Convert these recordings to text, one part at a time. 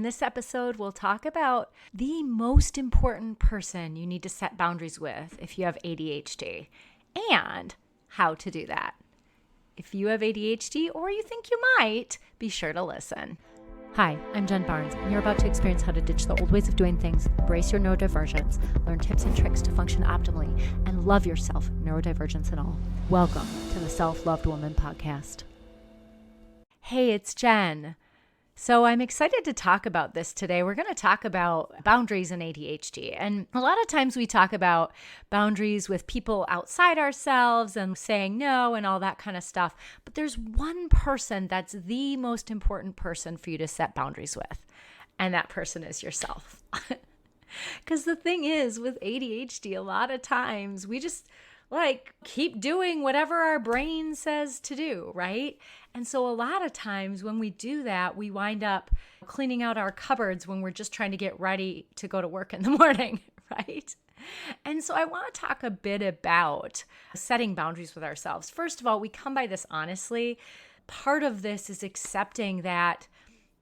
In this episode, we'll talk about the most important person you need to set boundaries with if you have ADHD and how to do that. If you have ADHD or you think you might, be sure to listen. Hi, I'm Jen Barnes, and you're about to experience how to ditch the old ways of doing things, embrace your neurodivergence, learn tips and tricks to function optimally, and love yourself, neurodivergence and all. Welcome to the Self-Loved Woman podcast. Hey, it's Jen. So I'm excited to talk about this today. We're going to talk about boundaries and ADHD. And a lot of times we talk about boundaries with people outside ourselves and saying no and all that kind of stuff. But there's one person that's the most important person for you to set boundaries with. And that person is yourself. Because the thing is, with ADHD, a lot of times we just keep doing whatever our brain says to do, right? And so a lot of times when we do that, we wind up cleaning out our cupboards when we're just trying to get ready to go to work in the morning, right? And so I want to talk a bit about setting boundaries with ourselves. First of all, we come by this honestly. Part of this is accepting that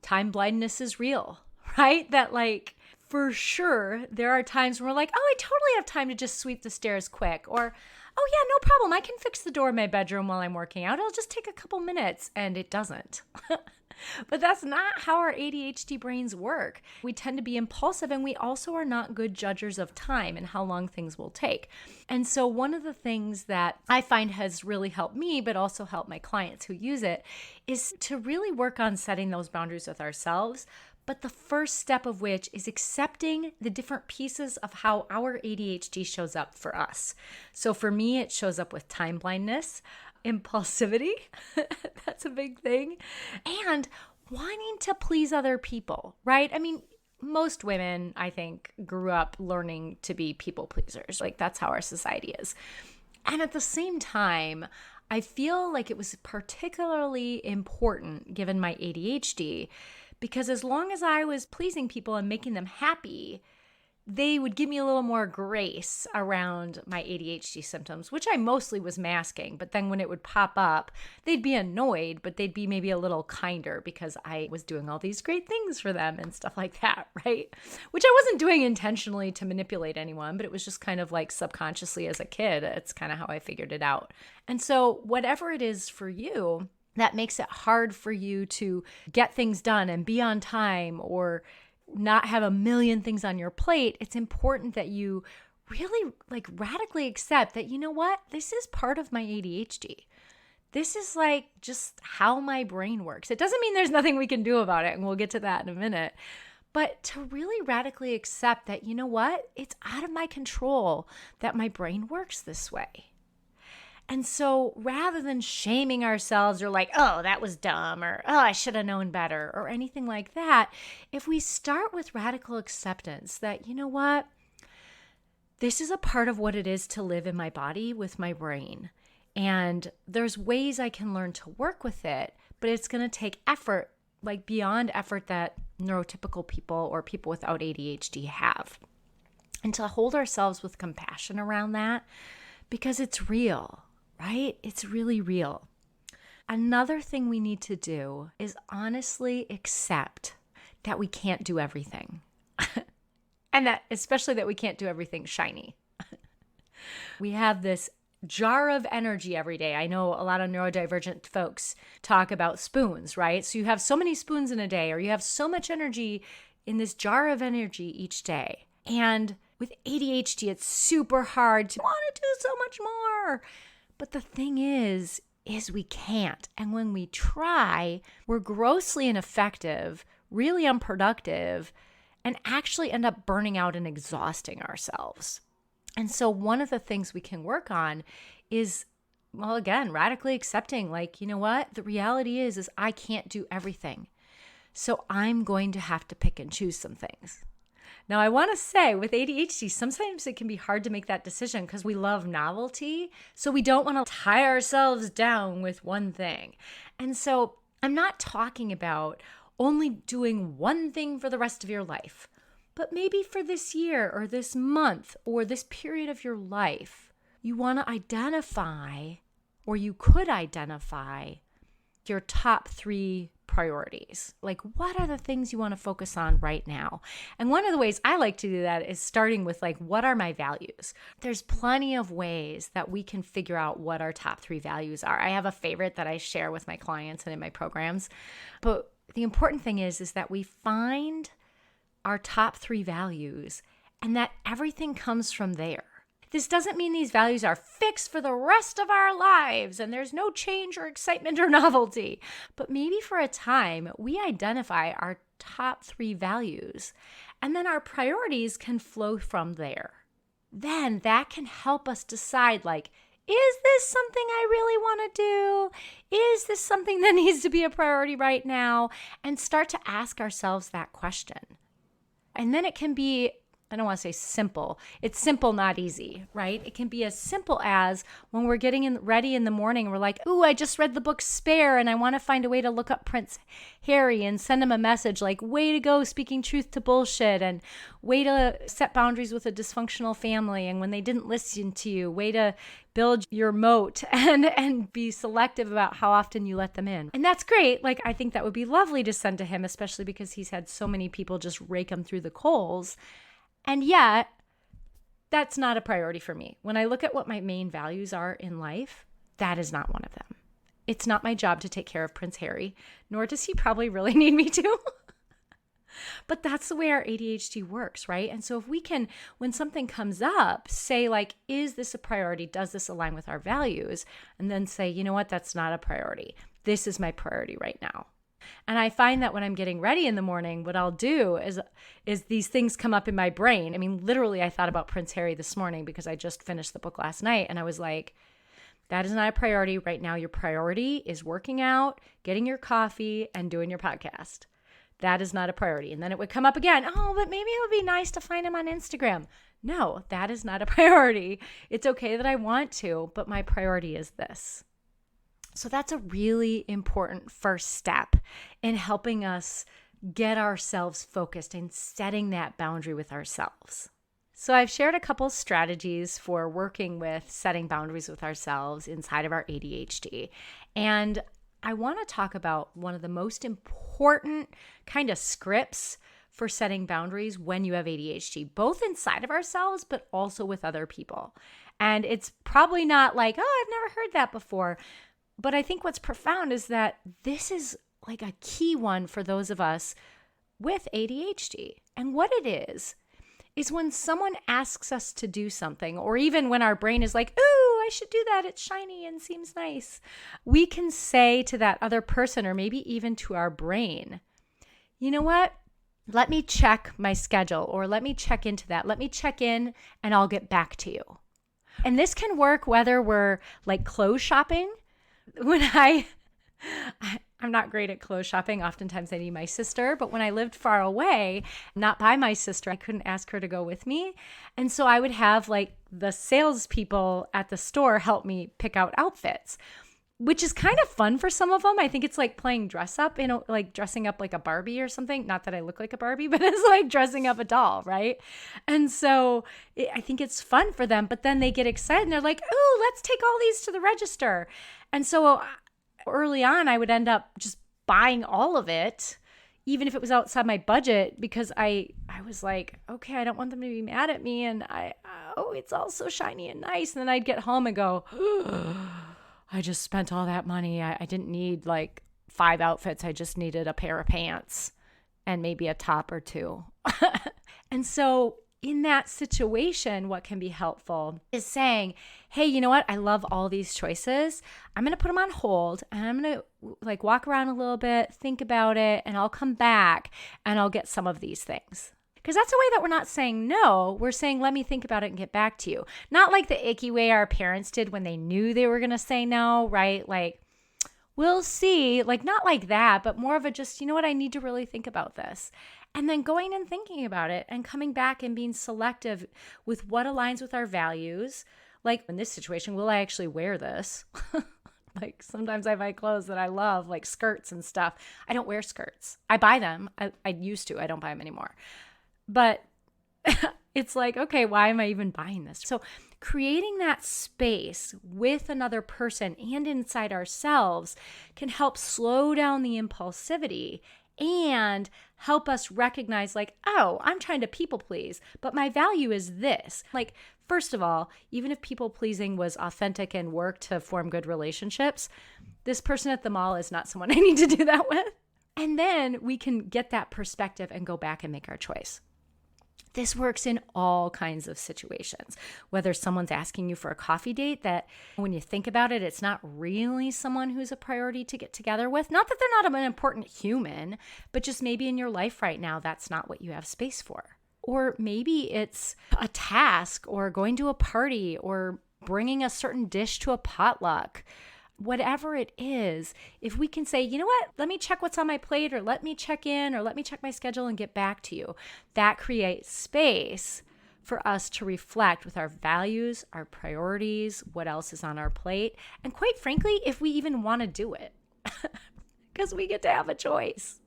time blindness is real, right? That for sure, there are times when we're like, oh, I totally have time to just sweep the stairs quick. Or, oh yeah, no problem. I can fix the door in my bedroom while I'm working out. It'll just take a couple minutes. And it doesn't. But that's not how our ADHD brains work. We tend to be impulsive, and we also are not good judges of time and how long things will take. And so one of the things that I find has really helped me, but also helped my clients who use it, is to really work on setting those boundaries with ourselves. But the first step of which is accepting the different pieces of how our ADHD shows up for us. So for me, it shows up with time blindness, impulsivity, that's a big thing, and wanting to please other people, right? I mean, most women, I think, grew up learning to be people pleasers. That's how our society is. And at the same time, I feel like it was particularly important given my ADHD, because as long as I was pleasing people and making them happy, they would give me a little more grace around my ADHD symptoms, which I mostly was masking. But then when it would pop up, they'd be annoyed, but they'd be maybe a little kinder because I was doing all these great things for them and stuff like that, right? Which I wasn't doing intentionally to manipulate anyone, but it was just kind of subconsciously as a kid. It's kind of how I figured it out. And so whatever it is for you that makes it hard for you to get things done and be on time or not have a million things on your plate, it's important that you really radically accept that, you know what, this is part of my ADHD. This is just how my brain works. It doesn't mean there's nothing we can do about it, and we'll get to that in a minute. But to really radically accept that, you know what, it's out of my control that my brain works this way. And so rather than shaming ourselves or oh, that was dumb, or oh, I should have known better, or anything like that, if we start with radical acceptance that, you know what, this is a part of what it is to live in my body with my brain. And there's ways I can learn to work with it, but it's going to take effort, beyond effort that neurotypical people or people without ADHD have. And to hold ourselves with compassion around that, because it's real. Right? It's really real. Another thing we need to do is honestly accept that we can't do everything. And that especially that we can't do everything shiny. We have this jar of energy every day. I know a lot of neurodivergent folks talk about spoons, right? So you have so many spoons in a day, or you have so much energy in this jar of energy each day. And with ADHD, it's super hard to want to do so much more. But the thing is we can't. And when we try, we're grossly ineffective, really unproductive, and actually end up burning out and exhausting ourselves. And so one of the things we can work on is, well, again, radically accepting, you know what? The reality is I can't do everything. So I'm going to have to pick and choose some things. Now, I want to say with ADHD, sometimes it can be hard to make that decision because we love novelty. So we don't want to tie ourselves down with one thing. And so I'm not talking about only doing one thing for the rest of your life, but maybe for this year or this month or this period of your life, you want to identify, or you could identify, your top 3 priorities. Like, what are the things you want to focus on right now? And one of the ways I like to do that is starting with like, what are my values? There's plenty of ways that we can figure out what our top 3 values are. I have a favorite that I share with my clients and in my programs. But the important thing is that we find our top 3 values and that everything comes from there. This doesn't mean these values are fixed for the rest of our lives and there's no change or excitement or novelty. But maybe for a time, we identify our top 3 values and then our priorities can flow from there. Then that can help us decide, like, is this something I really want to do? Is this something that needs to be a priority right now? And start to ask ourselves that question. And then it can be, I don't want to say simple. It's simple, not easy, right? It can be as simple as when we're getting ready in the morning, and we're like, ooh, I just read the book Spare, and I want to find a way to look up Prince Harry and send him a message like, way to go, speaking truth to bullshit, and way to set boundaries with a dysfunctional family, and when they didn't listen to you, way to build your moat and be selective about how often you let them in. And that's great. Like, I think that would be lovely to send to him, especially because he's had so many people just rake him through the coals. And yet, that's not a priority for me. When I look at what my main values are in life, that is not one of them. It's not my job to take care of Prince Harry, nor does he probably really need me to. But that's the way our ADHD works, right? And so if we can, when something comes up, say like, is this a priority? Does this align with our values? And then say, you know what? That's not a priority. This is my priority right now. And I find that when I'm getting ready in the morning, what I'll do is these things come up in my brain. I mean, literally, I thought about Prince Harry this morning because I just finished the book last night. And I was like, that is not a priority right now. Your priority is working out, getting your coffee, and doing your podcast. That is not a priority. And then it would come up again. Oh, but maybe it would be nice to find him on Instagram. No, that is not a priority. It's okay that I want to, but my priority is this. So that's a really important first step in helping us get ourselves focused and setting that boundary with ourselves. So I've shared a couple strategies for working with setting boundaries with ourselves inside of our ADHD. And I want to talk about one of the most important kind of scripts for setting boundaries when you have ADHD, both inside of ourselves, but also with other people. And it's probably not like, oh, I've never heard that before. But I think what's profound is that this is like a key one for those of us with ADHD. And what it is when someone asks us to do something, or even when our brain is like, ooh, I should do that. It's shiny and seems nice. We can say to that other person, or maybe even to our brain, you know what? Let me check my schedule, or let me check into that. Let me check in and I'll get back to you. And this can work whether we're like clothes shopping. When I'm not great at clothes shopping. Oftentimes I need my sister, but when I lived far away, not by my sister, I couldn't ask her to go with me. And so I would have like the salespeople at the store help me pick out outfits, which is kind of fun for some of them. I think it's like playing dress up, like dressing up like a Barbie or something. Not that I look like a Barbie, but it's like dressing up a doll, right? And so I think it's fun for them, but then they get excited and they're like, ooh, let's take all these to the register. And so early on, I would end up just buying all of it, even if it was outside my budget, because I was like, okay, I don't want them to be mad at me. And it's all so shiny and nice. And then I'd get home and go, I just spent all that money. I didn't need like 5 outfits. I just needed a pair of pants and maybe a top or 2. And so in that situation, what can be helpful is saying, hey, you know what? I love all these choices. I'm going to put them on hold and I'm going to like walk around a little bit, think about it, and I'll come back and I'll get some of these things. Because that's a way that we're not saying no. We're saying, let me think about it and get back to you. Not like the icky way our parents did when they knew they were going to say no, right? Like, we'll see. Like, not like that, but more of a just, you know what? I need to really think about this. And then going and thinking about it and coming back and being selective with what aligns with our values. Like in this situation, will I actually wear this? Like sometimes I buy clothes that I love, like skirts and stuff. I don't wear skirts. I buy them. I used to. I don't buy them anymore. But it's like, okay, why am I even buying this? So Creating that space with another person and inside ourselves can help slow down the impulsivity and help us recognize like, oh, I'm trying to people please, but my value is this. Like, first of all, even if people pleasing was authentic and worked to form good relationships, this person at the mall is not someone I need to do that with. And then we can get that perspective and go back and make our choice. This works in all kinds of situations, whether someone's asking you for a coffee date that when you think about it, it's not really someone who's a priority to get together with. Not that they're not an important human, but just maybe in your life right now, that's not what you have space for. Or maybe it's a task or going to a party or bringing a certain dish to a potluck. Whatever it is, if we can say, you know what, let me check what's on my plate, or let me check in, or let me check my schedule and get back to you, that creates space for us to reflect with our values, our priorities, what else is on our plate, and quite frankly, if we even want to do it, because we get to have a choice.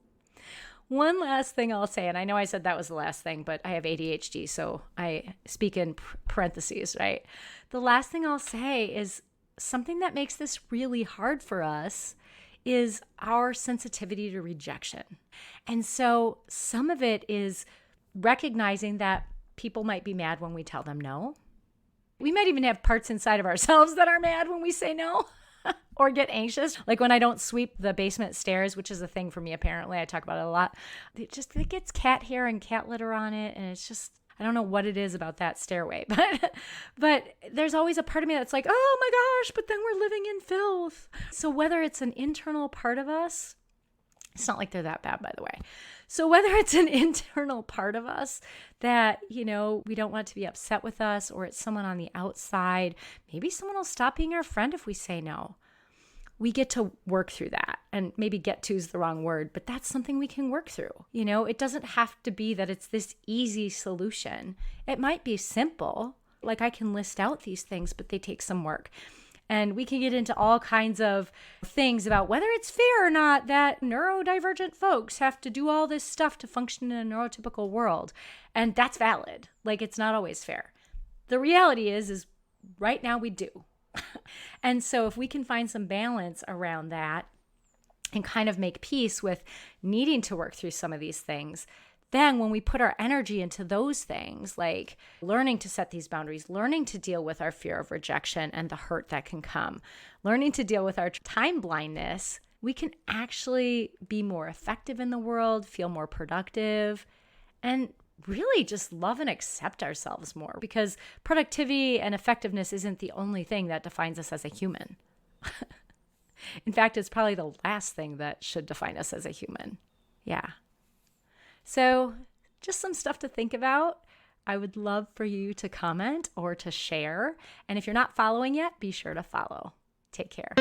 One last thing I'll say, and I know I said that was the last thing, but I have ADHD, so I speak in parentheses, right? The last thing I'll say is something that makes this really hard for us is our sensitivity to rejection. And so some of it is recognizing that people might be mad when we tell them no. We might even have parts inside of ourselves that are mad when we say no or get anxious. Like when I don't sweep the basement stairs, which is a thing for me, apparently. I talk about it a lot. It gets cat hair and cat litter on it. And it's just, I don't know what it is about that stairway, but there's always a part of me that's like, oh my gosh, but then we're living in filth. So whether it's an internal part of us, it's not like they're that bad, by the way. So whether it's an internal part of us that, we don't want to be upset with us, or it's someone on the outside, maybe someone will stop being our friend if we say no. We get to work through that, and maybe get to is the wrong word, but that's something we can work through. It doesn't have to be that it's this easy solution. It might be simple. Like I can list out these things, but they take some work. And we can get into all kinds of things about whether it's fair or not that neurodivergent folks have to do all this stuff to function in a neurotypical world. And that's valid. Like it's not always fair. The reality is right now we do. And so if we can find some balance around that and kind of make peace with needing to work through some of these things, then when we put our energy into those things, like learning to set these boundaries, learning to deal with our fear of rejection and the hurt that can come, learning to deal with our time blindness, we can actually be more effective in the world, feel more productive, and really just love and accept ourselves more, because productivity and effectiveness isn't the only thing that defines us as a human. In fact, it's probably the last thing that should define us as a human. Yeah. So just some stuff to think about. I would love for you to comment or to share. And if you're not following yet, be sure to follow. Take care.